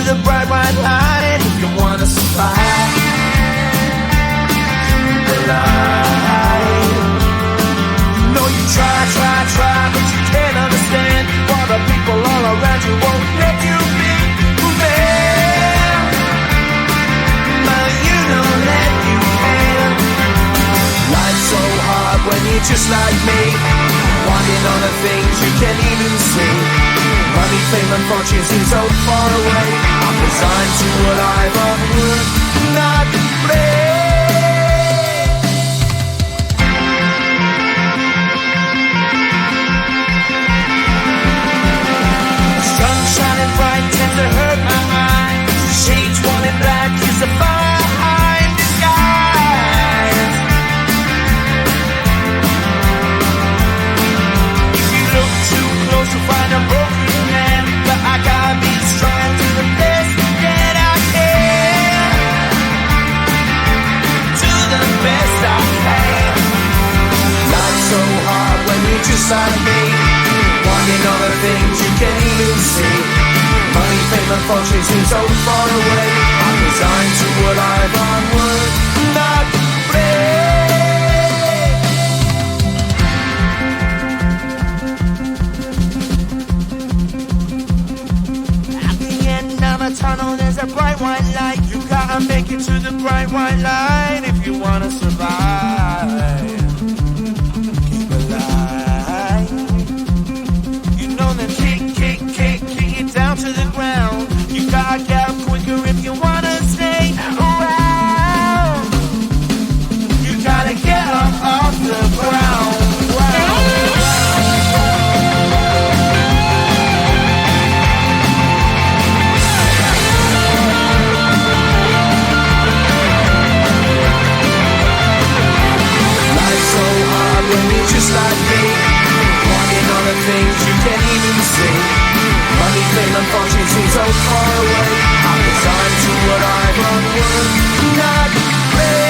the bright white light if you wanna survive. The light. You know you try, but you can't understand why the people all around you won't let you be who man. But you know that you can. Life's so hard when you're just like me, wanting all the things you can't even see. Money, fame and fortune seem so far away. I'm resigned to a life of work, not play. The sun shining bright tends to hurt my mind. The shades worn in black is the fire behind the skies. If you look too close you'll find a broken man, but I gotta be strong to the best that I can. To the best I can. Life's so hard when you're just like me, wanting all the things you can't even see. Money, fame and fortune seem so far away. I'm resigned to a life on work, not play. At the end of a tunnel there's a bright white light. You gotta make it to the bright white light if you wanna survive. Keep alive. You know that kick it down to the ground. You gotta get up quicker if you wanna stay around. You gotta get up off the ground. Life's so hard when you're just like me, wanting all the things you can't even see. Money, fame and fortune seem so far away. I'm resigned to what I've unworked, not play.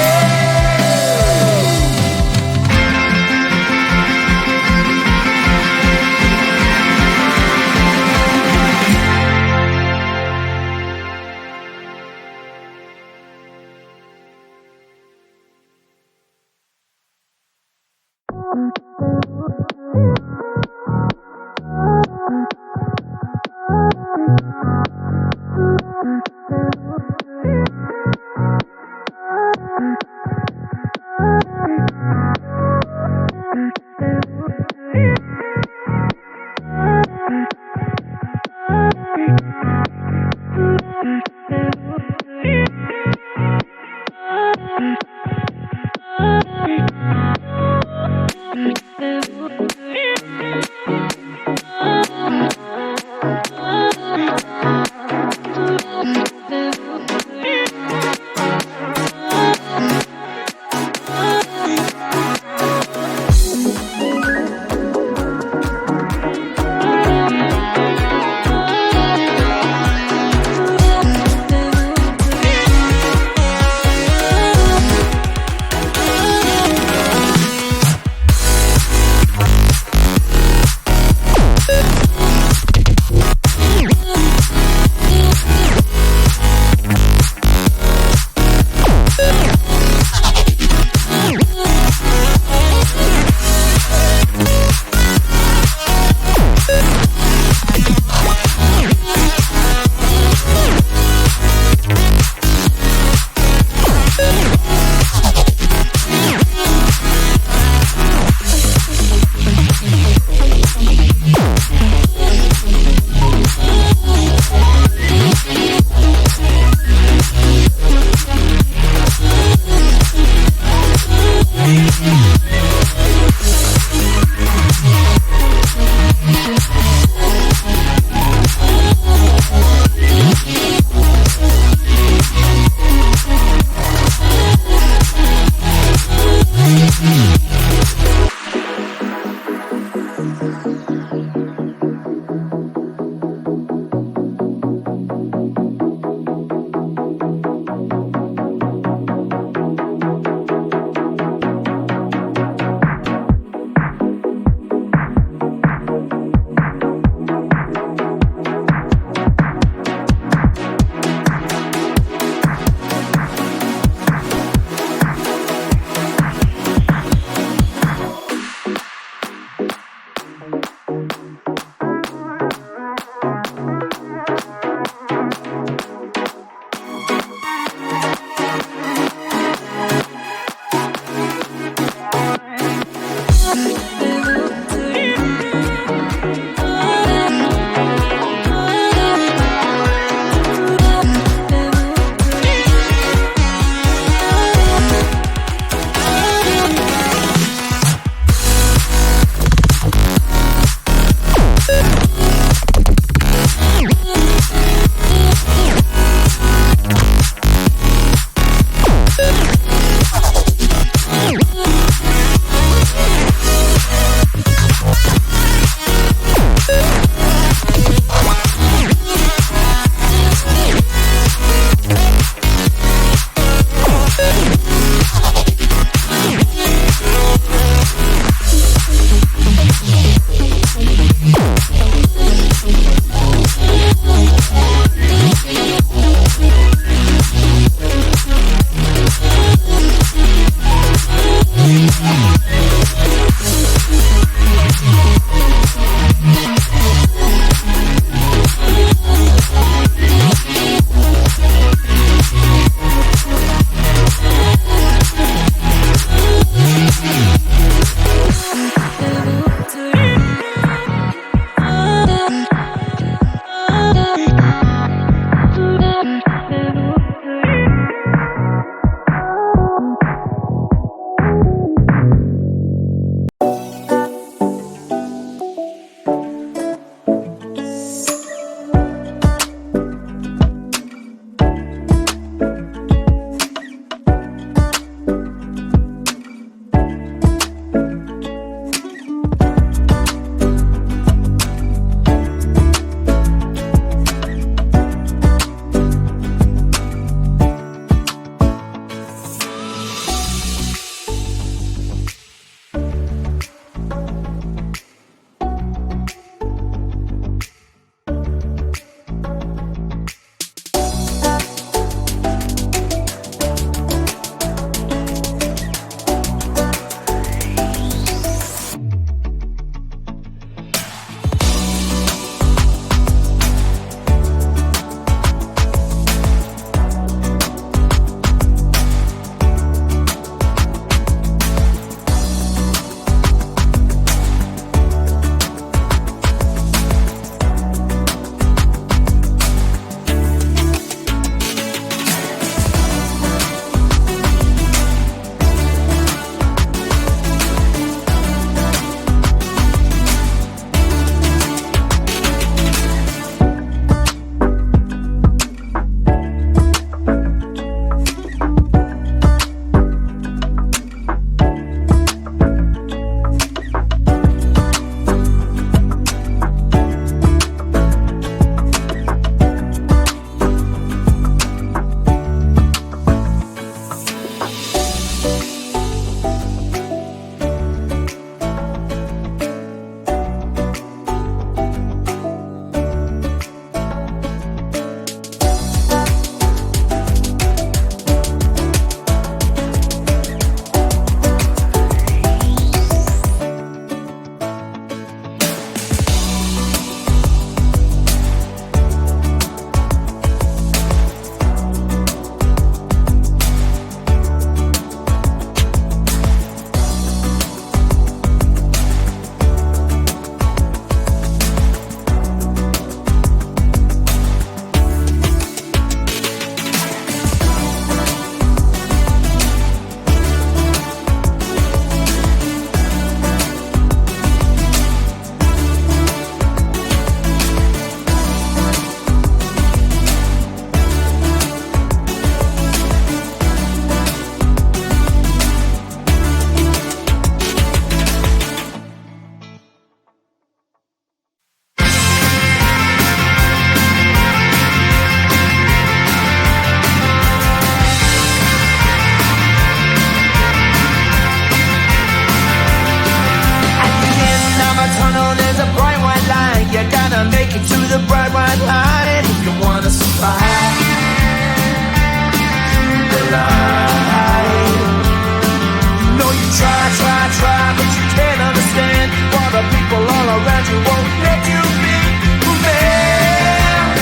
around you won't let you be who man.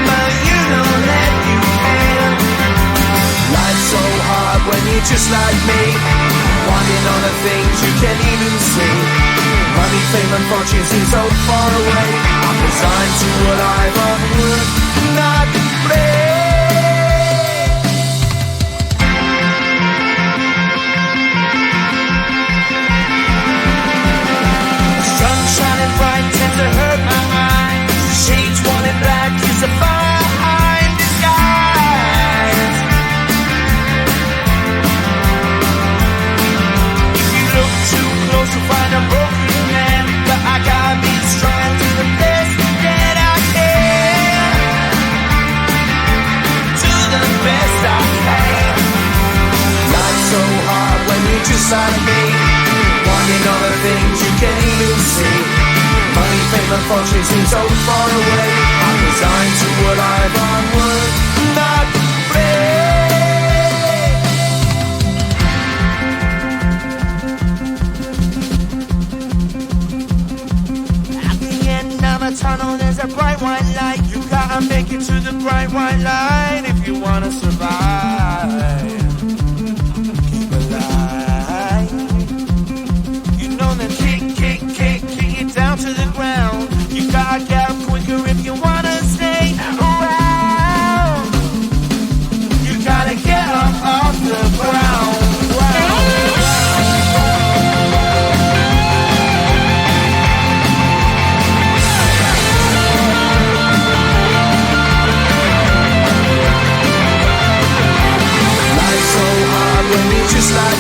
But you don't let you in. Life's so hard when you're just like me, wanting all the things you can't even see. Money, fame and fortune seem so far away. I'm resigned to what I've unworked, not play. Sun shining bright tends to hurt my eyes. Shades worn in black is a fine disguise. If you look too close you'll find a broken man, but I gotta be strong to the best that I can. To the best I can. Life's so hard when you're just like me, wanting all the things you can't even see. Money, fame and fortune seem so far away. I'm resigned to what I've unworked, not play. At the end of a tunnel there's a bright white light. You gotta make it to the bright white light if you wanna survive. Keep alive. You know that kick it down to the ground. You gotta get up quicker if you wanna stay around. You gotta get up off the ground. Life's so hard when you're just like